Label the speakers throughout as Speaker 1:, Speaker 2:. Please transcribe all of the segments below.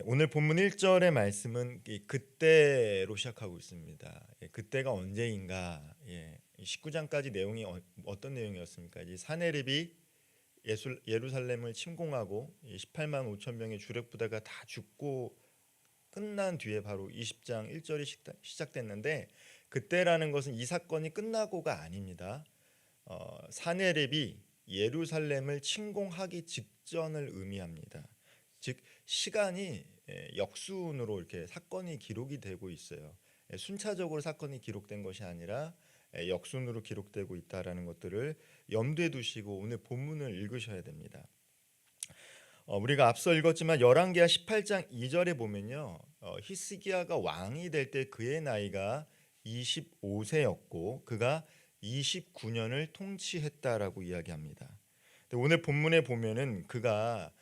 Speaker 1: 오늘 본문 1절의 말씀은 그때로 시작하고 있습니다. 그때가 언제인가? 19장까지 내용이 어떤 내용이었습니까? 이제 사내립이 예루살렘을 침공하고 18만 5천 명의 주력 부대가 다 죽고 끝난 뒤에 바로 20장 1절이 시작됐는데, 그때라는 것은 이 사건이 끝나고가 아닙니다. 사내립이 예루살렘을 침공하기 직전을 의미합니다. 즉 시간이 역순으로 이렇게 사건이 기록이 되고 있어요. 순차적으로 사건이 기록된 것이 아니라 역순으로 기록되고 있다라는 것들을 염두에 두시고 오늘 본문을 읽으셔야 됩니다. 우리가 앞서 읽었지만 열왕기하 18장 2절에 보면요, 히스기야가 왕이 될 때 그의 나이가 25세였고 그가 29년을 통치했다라고 이야기합니다. 근데 오늘 본문에 보면은 그가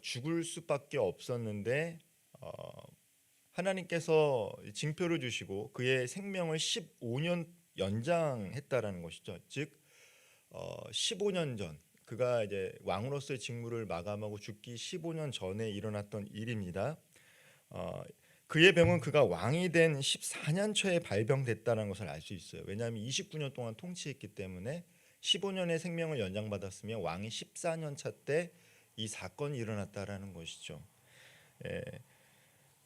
Speaker 1: 죽을 수밖에 없었는데 하나님께서 징표를 주시고 그의 생명을 15년 연장했다라는 것이죠. 즉 15년 전 그가 이제 왕으로서의 직무를 마감하고 죽기 15년 전에 일어났던 일입니다. 그의 병은 그가 왕이 된 14년 초에 발병됐다는 것을 알 수 있어요. 왜냐하면 29년 동안 통치했기 때문에 15년의 생명을 연장받았으며 왕이 14년 차 때 이 사건이 일어났다라는 것이죠. 예,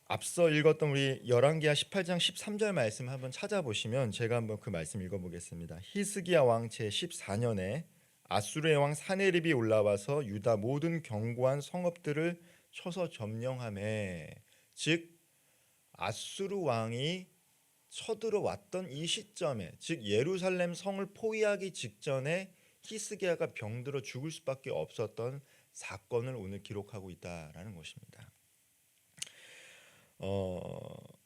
Speaker 1: 앞서 읽었던 우리 열왕기하 18장 13절 말씀 한번 찾아보시면 제가 한번 그 말씀 읽어보겠습니다. 히스기야 왕 제 14년에 아수르의 왕 사네립이 올라와서 유다 모든 견고한 성읍들을 쳐서 점령하매, 즉 아수르 왕이 쳐들어왔던 이 시점에, 즉 예루살렘 성을 포위하기 직전에 히스기야가 병들어 죽을 수밖에 없었던 사건을 오늘 기록하고 있다라는 것입니다.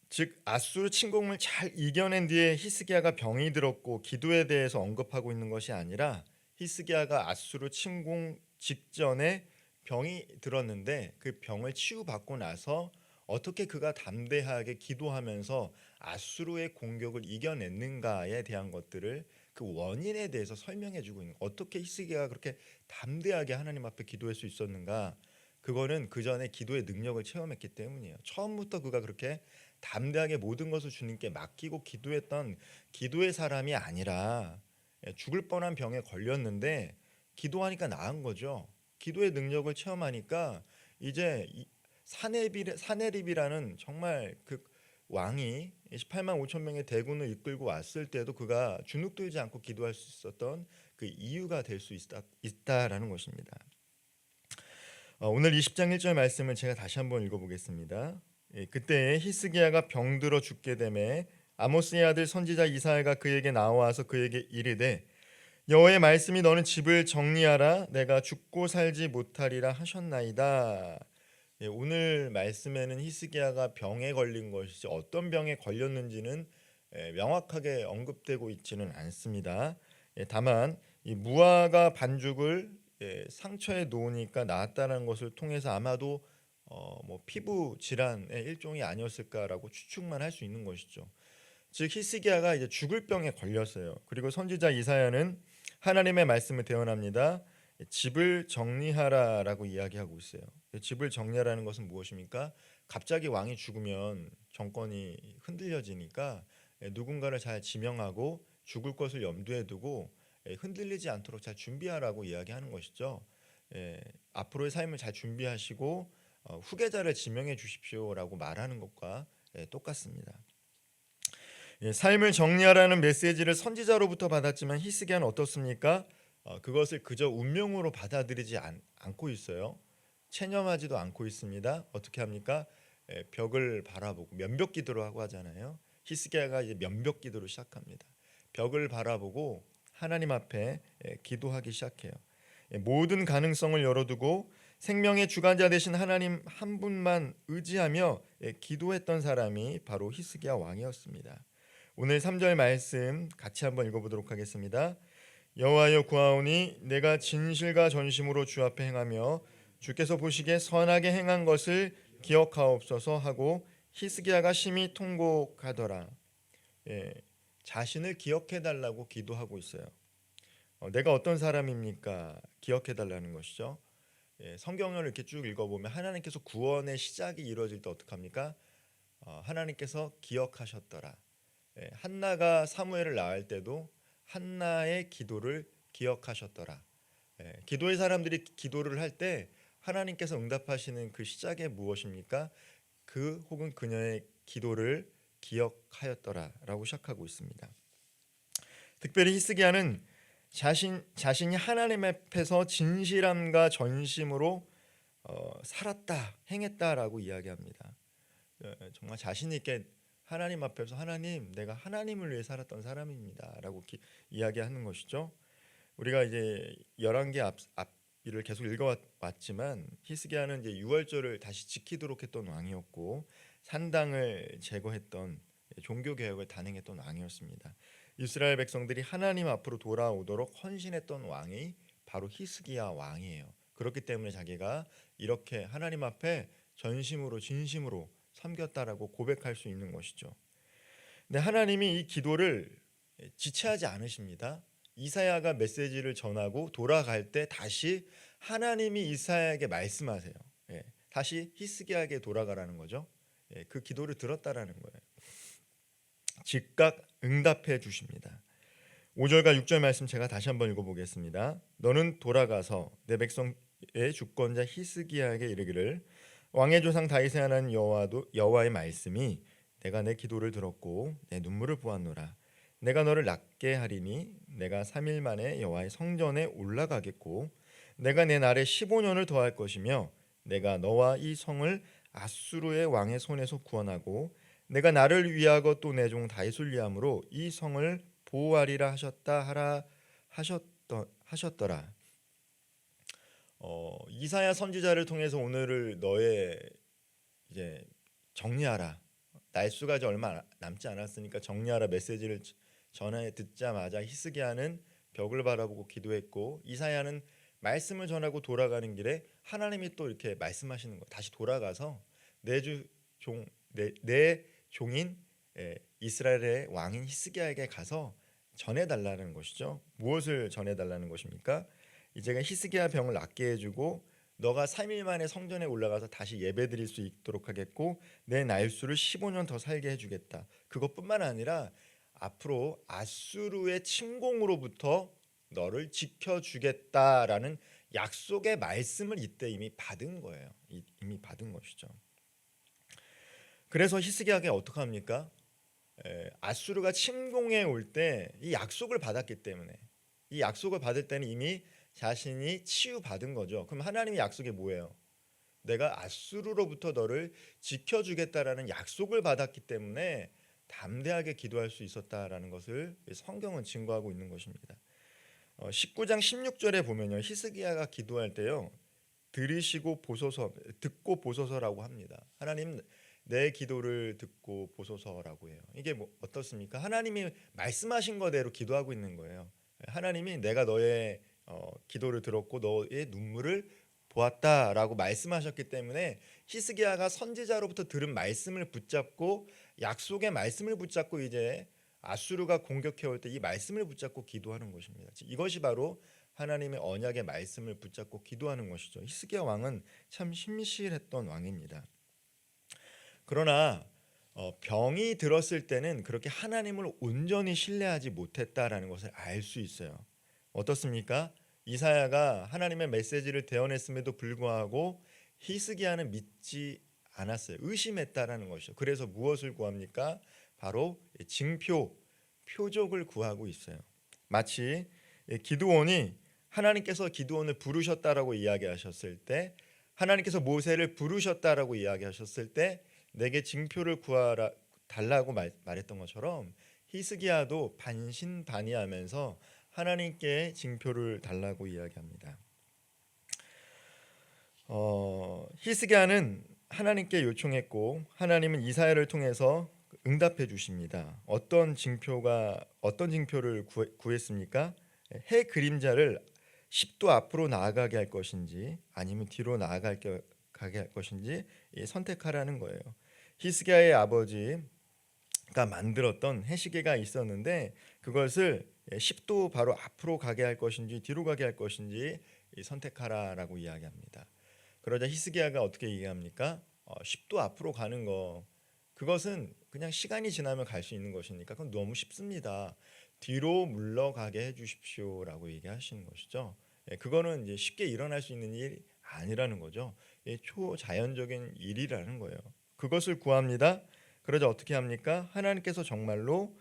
Speaker 1: 즉 아수르 침공을 잘 이겨낸 뒤에 히스기야가 병이 들었고 기도에 대해서 언급하고 있는 것이 아니라 히스기야가 아수르 침공 직전에 병이 들었는데 그 병을 치유받고 나서 어떻게 그가 담대하게 기도하면서 아수르의 공격을 이겨냈는가에 대한 것들을, 그 원인에 대해서 설명해 주고 있는, 어떻게 히스기야가 그렇게 담대하게 하나님 앞에 기도할 수 있었는가, 그거는 그 전에 기도의 능력을 체험했기 때문이에요. 처음부터 그가 그렇게 담대하게 모든 것을 주님께 맡기고 기도했던 기도의 사람이 아니라 죽을 뻔한 병에 걸렸는데 기도하니까 나은 거죠. 기도의 능력을 체험하니까 이제 사네립이라는 정말 그 왕이 18만 5천 명의 대군을 이끌고 왔을 때도 그가 주눅들지 않고 기도할 수 있었던 그 이유가 될 수 있다라는 것입니다. 오늘 20장 1절 말씀을 제가 다시 한번 읽어보겠습니다. 그때 히스기야가 병들어 죽게 되매 아모스의 아들 선지자 이사야가 그에게 나와서 그에게 이르되 여호와의 말씀이 너는 집을 정리하라 내가 죽고 살지 못하리라 하셨나이다. 오늘 말씀에는 히스기야가 병에 걸린 것이지 어떤 병에 걸렸는지는 명확하게 언급되고 있지는 않습니다. 다만 이 무화과 반죽을 상처에 놓으니까 나았다는 것을 통해서 아마도 뭐 피부 질환의 일종이 아니었을까라고 추측만 할 수 있는 것이죠. 즉 히스기야가 이제 죽을 병에 걸렸어요. 그리고 선지자 이사야는 하나님의 말씀을 대언합니다. 집을 정리하라라고 이야기하고 있어요. 집을 정리하라는 것은 무엇입니까? 갑자기 왕이 죽으면 정권이 흔들려지니까 누군가를 잘 지명하고 죽을 것을 염두에 두고 흔들리지 않도록 잘 준비하라고 이야기하는 것이죠. 앞으로의 삶을 잘 준비하시고 후계자를 지명해 주십시오라고 말하는 것과 똑같습니다. 삶을 정리하라는 메시지를 선지자로부터 받았지만 히스기야는 어떻습니까? 그것을 그저 운명으로 받아들이지 않고 있어요. 체념하지도 않고 있습니다. 어떻게 합니까? 벽을 바라보고 면벽 기도로 하고 하잖아요. 히스기야가 이제 면벽 기도를 시작합니다. 벽을 바라보고 하나님 앞에 기도하기 시작해요. 모든 가능성을 열어두고 생명의 주관자 되신 하나님 한 분만 의지하며 기도했던 사람이 바로 히스기야 왕이었습니다. 오늘 3절 말씀 같이 한번 읽어보도록 하겠습니다. 여호와여 구하오니 내가 진실과 전심으로 주 앞에 행하며 주께서 보시기에 선하게 행한 것을 기억하옵소서 하고 히스기야가 심히 통곡하더라. 자신을 기억해달라고 기도하고 있어요. 내가 어떤 사람입니까? 기억해달라는 것이죠. 성경을 이렇게 쭉 읽어보면 하나님께서 구원의 시작이 이루어질 때 어떡합니까? 하나님께서 기억하셨더라. 한나가 사무엘을 낳을 때도 한나의 기도를 기억하셨더라. 기도의 사람들이 기도를 할 때 하나님께서 응답하시는 그 시작이 무엇입니까? 그 혹은 그녀의 기도를 기억하였더라라고 시작하고 있습니다. 특별히 히스기야는 자신이 하나님 앞에서 진실함과 전심으로 살았다, 행했다라고 이야기합니다. 정말 자신 있게 하나님 앞에서 하나님, 내가 하나님을 위해 살았던 사람입니다라고 이야기하는 것이죠. 우리가 이제 열왕기 앞을 계속 읽어왔지만 히스기야는 이제 유월절을 다시 지키도록 했던 왕이었고 산당을 제거했던 종교 개혁을 단행했던 왕이었습니다. 이스라엘 백성들이 하나님 앞으로 돌아오도록 헌신했던 왕이 바로 히스기야 왕이에요. 그렇기 때문에 자기가 이렇게 하나님 앞에 전심으로 진심으로 섬겼다라고 고백할 수 있는 것이죠. 근데 하나님이 이 기도를 지체하지 않으십니다. 이사야가 메시지를 전하고 돌아갈 때 다시 하나님이 이사야에게 말씀하세요. 다시 히스기야에게 돌아가라는 거죠. 그 기도를 들었다라는 거예요. 즉각 응답해 주십니다. 5절과 6절 말씀 제가 다시 한번 읽어보겠습니다. 너는 돌아가서 내 백성의 주권자 히스기야에게 이르기를 왕의 조상 다윗의 하나님 여호와의 말씀이 내가 내 기도를 들었고 내 눈물을 보았노라. 내가 너를 낫게 하리니 내가 3일 만에 여호와의 성전에 올라가겠고 내가 내 날에 15년을 더할 것이며 내가 너와 이 성을 아수르의 왕의 손에서 구원하고 내가 나를 위하고 또 내 종 다윗을 위함으로 이 성을 보호하리라 하셨더라. 이사야 선지자를 통해서 오늘을 너의 이제 정리하라. 날수가 이제 얼마 남지 않았으니까 정리하라 메시지를 전해 듣자마자 히스기야는 벽을 바라보고 기도했고 이사야는 말씀을 전하고 돌아가는 길에 하나님이 또 이렇게 말씀하시는 거. 다시 돌아가서 내 종인 이스라엘의 왕인 히스기야에게 가서 전해달라는 것이죠. 무엇을 전해달라는 것입니까? 이제가 히스기야 병을 낫게 해주고 너가 3일 만에 성전에 올라가서 다시 예배드릴 수 있도록 하겠고 내 날수를 15년 더 살게 해주겠다. 그것뿐만 아니라 앞으로 아수르의 침공으로부터 너를 지켜주겠다라는 약속의 말씀을 이때 이미 받은 거예요. 이미 받은 것이죠. 그래서 히스기야가 어떻게 합니까? 아수르가 침공해 올 때 이 약속을 받았기 때문에 이 약속을 받을 때는 이미 자신이 치유받은 거죠. 그럼 하나님의 약속이 뭐예요? 내가 아수르로부터 너를 지켜주겠다라는 약속을 받았기 때문에 담대하게 기도할 수 있었다라는 것을 성경은 증거하고 있는 것입니다. 19장 16절에 보면요. 히스기야가 기도할 때요. 들으시고 보소서, 듣고 보소서라고 합니다. 하나님 내 기도를 듣고 보소서라고 해요. 이게 어떻습니까? 하나님이 말씀하신 거대로 기도하고 있는 거예요. 하나님이 내가 너의 기도를 들었고 너의 눈물을 보았다라고 말씀하셨기 때문에 히스기야가 선지자로부터 들은 말씀을 붙잡고 약속의 말씀을 붙잡고 이제 아수르가 공격해 올 때 이 말씀을 붙잡고 기도하는 것입니다. 이것이 바로 하나님의 언약의 말씀을 붙잡고 기도하는 것이죠. 히스기야 왕은 참 신실했던 왕입니다. 그러나 병이 들었을 때는 그렇게 하나님을 온전히 신뢰하지 못했다라는 것을 알 수 있어요. 어떻습니까? 이사야가 하나님의 메시지를 대언했음에도 불구하고 히스기야는 믿지 않았어요. 의심했다라는 것이죠. 그래서 무엇을 구합니까? 바로 표적을 구하고 있어요. 마치 기드온이 하나님께서 기드온을 부르셨다라고 이야기하셨을 때, 하나님께서 모세를 부르셨다라고 이야기하셨을 때 내게 징표를 구하라 달라고 말했던 것처럼 히스기야도 반신반의하면서 하나님께 징표를 달라고 이야기합니다. 히스기야는 하나님께 요청했고 하나님은 이사야를 통해서 응답해 주십니다. 어떤 징표를 구했습니까? 해 그림자를 10도 앞으로 나아가게 할 것인지 아니면 뒤로 나아가게 할 것인지 선택하라는 거예요. 히스기야의 아버지가 만들었던 해시계가 있었는데 그것을 10도 바로 앞으로 가게 할 것인지 뒤로 가게 할 것인지 선택하라라고 이야기합니다. 그러자 히스기야가 어떻게 얘기합니까? 10도 앞으로 가는 거, 그것은 그냥 시간이 지나면 갈 수 있는 것이니까 그건 너무 쉽습니다. 뒤로 물러가게 해주십시오라고 얘기하시는 것이죠. 그거는 이제 쉽게 일어날 수 있는 일이 아니라는 거죠. 초자연적인 일이라는 거예요. 그것을 구합니다. 그러자 어떻게 합니까? 하나님께서 정말로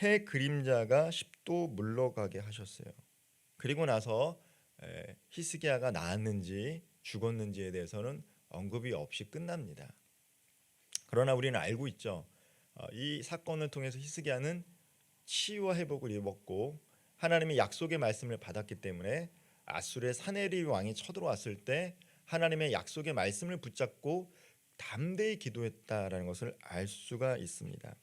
Speaker 1: 해 그림자가 10도 물러가게 하셨어요. 그리고 나서 히스기야가 나았는지 죽었는지에 대해서는 언급이 없이 끝납니다. 그러나 우리는 알고 있죠. 이 사건을 통해서 히스기야는 치유와 회복을 입었고 하나님의 약속의 말씀을 받았기 때문에 아수르의 사네립 왕이 쳐들어왔을 때 하나님의 약속의 말씀을 붙잡고 담대히 기도했다라는 것을 알 수가 있습니다.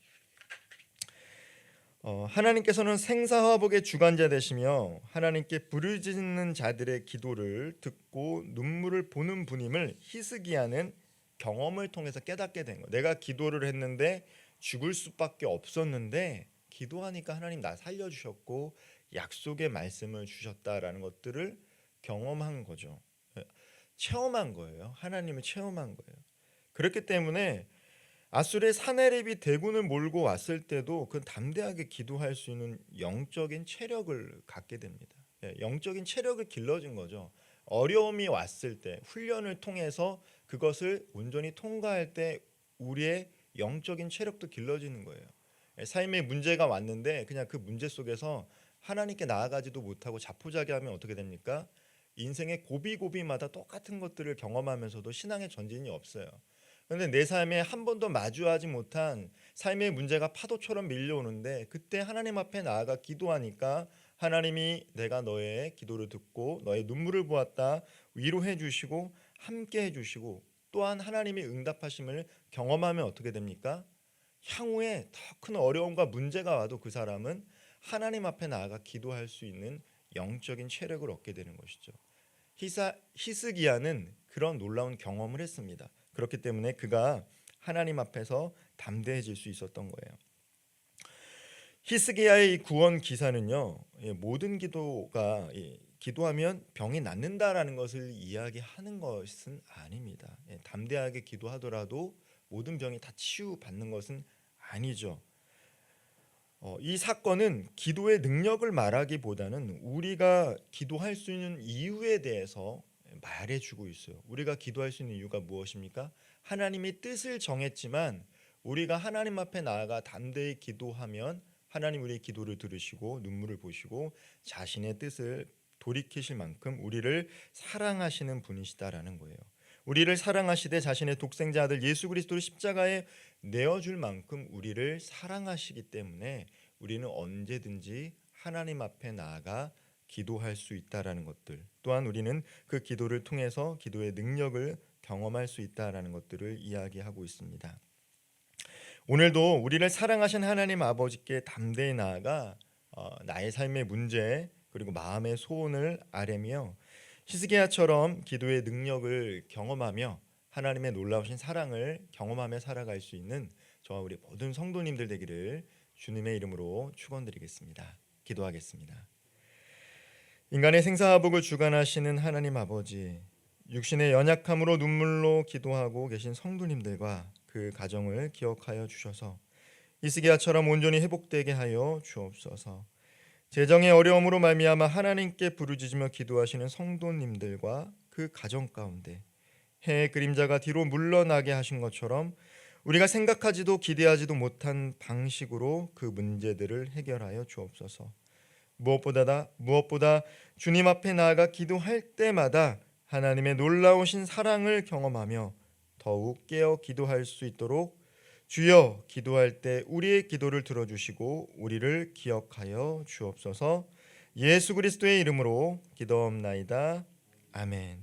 Speaker 1: 하나님께서는 생사화복의 주관자 되시며 하나님께 부르짖는 자들의 기도를 듣고 눈물을 보는 분임을 히스기야는 경험을 통해서 깨닫게 된 거예요. 내가 기도를 했는데 죽을 수밖에 없었는데 기도하니까 하나님 나 살려주셨고 약속의 말씀을 주셨다라는 것들을 경험한 거죠. 체험한 거예요. 하나님을 체험한 거예요. 그렇기 때문에 아수르의 사네립이 대군을 몰고 왔을 때도 그 담대하게 기도할 수 있는 영적인 체력을 갖게 됩니다. 영적인 체력을 길러진 거죠. 어려움이 왔을 때 훈련을 통해서 그것을 온전히 통과할 때 우리의 영적인 체력도 길러지는 거예요. 삶의 문제가 왔는데 그냥 그 문제 속에서 하나님께 나아가지도 못하고 자포자기하면 어떻게 됩니까? 인생의 고비고비마다 똑같은 것들을 경험하면서도 신앙의 전진이 없어요. 그런데 내 삶에 한 번도 마주하지 못한 삶의 문제가 파도처럼 밀려오는데 그때 하나님 앞에 나아가 기도하니까 하나님이 내가 너의 기도를 듣고 너의 눈물을 보았다 위로해 주시고 함께 해 주시고 또한 하나님이 응답하심을 경험하면 어떻게 됩니까? 향후에 더 큰 어려움과 문제가 와도 그 사람은 하나님 앞에 나아가 기도할 수 있는 영적인 체력을 얻게 되는 것이죠. 히스기야는 그런 놀라운 경험을 했습니다. 그렇기 때문에 그가 하나님 앞에서 담대해질 수 있었던 거예요. 히스기야의 이 구원 기사는요, 모든 기도가 기도하면 병이 낫는다라는 것을 이야기하는 것은 아닙니다. 담대하게 기도하더라도 모든 병이 다 치유받는 것은 아니죠. 이 사건은 기도의 능력을 말하기보다는 우리가 기도할 수 있는 이유에 대해서 말해주고 있어요. 우리가 기도할 수 있는 이유가 무엇입니까? 하나님이 뜻을 정했지만 우리가 하나님 앞에 나아가 담대히 기도하면 하나님 우리의 기도를 들으시고 눈물을 보시고 자신의 뜻을 돌이키실 만큼 우리를 사랑하시는 분이시다라는 거예요. 우리를 사랑하시되 자신의 독생자 아들 예수 그리스도를 십자가에 내어줄 만큼 우리를 사랑하시기 때문에 우리는 언제든지 하나님 앞에 나아가 기도할 수 있다라는 것들, 또한 우리는 그 기도를 통해서 기도의 능력을 경험할 수 있다라는 것들을 이야기하고 있습니다. 오늘도 우리를 사랑하신 하나님 아버지께 담대히 나아가 나의 삶의 문제 그리고 마음의 소원을 아뢰며 히스기야처럼 기도의 능력을 경험하며 하나님의 놀라우신 사랑을 경험하며 살아갈 수 있는 저와 우리 모든 성도님들 되기를 주님의 이름으로 축원드리겠습니다. 기도하겠습니다. 인간의 생사화복을 주관하시는 하나님 아버지, 육신의 연약함으로 눈물로 기도하고 계신 성도님들과 그 가정을 기억하여 주셔서 히스기야처럼 온전히 회복되게 하여 주옵소서. 재정의 어려움으로 말미암아 하나님께 부르짖으며 기도하시는 성도님들과 그 가정 가운데 해의 그림자가 뒤로 물러나게 하신 것처럼 우리가 생각하지도 기대하지도 못한 방식으로 그 문제들을 해결하여 주옵소서. 무엇보다 주님 앞에 나아가 기도할 때마다 하나님의 놀라우신 사랑을 경험하며 더욱 깨어 기도할 수 있도록 주여 기도할 때 우리의 기도를 들어주시고 우리를 기억하여 주옵소서. 예수 그리스도의 이름으로 기도옵나이다. 아멘.